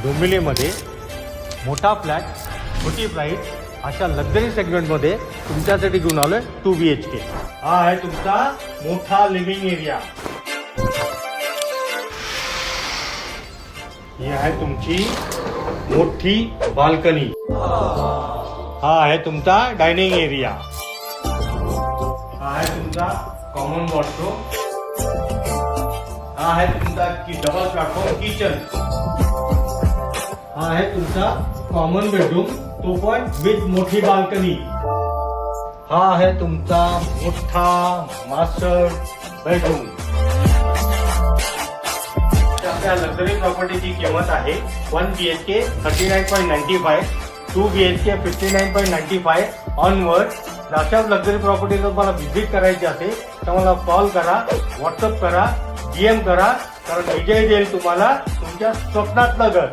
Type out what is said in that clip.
डोंबिवलीमध्ये मोठा फ्लॅट, छोटी प्राईस अशा लक्झरी सेगमेंटमध्ये तुमच्यासाठी घेऊन आलोय 2 BHK. हा आहे तुमचा मोठा लिव्हिंग एरिया. ही आहे तुमची मोठी बाल्कनी. हा आहे तुमचा डायनिंग एरिया. हा आहे तुमचा कॉमन वॉशरूम. हा आहे तुमचा डबल प्लॅटफॉर्म किचन. हा आहे तुमचा कॉमन बेडरूम, तो पण विथ मोठी बाल्कनी. हा आहे तुमचा मोठा मास्टर बेडरूम. आपल्या लक्झरी प्रॉपर्टीची किंमत आहे 1 BHK 39.95, 2 BHK 59.95 ऑनवर्ड. अशा लक्झरी प्रॉपर्टी जर मला व्हिजिट करायची असेल तर मला कॉल करा, व्हॉट्सअप करा, DM करा, कारण विजय देईल तुम्हाला तुमच्या स्वप्नातलं घर.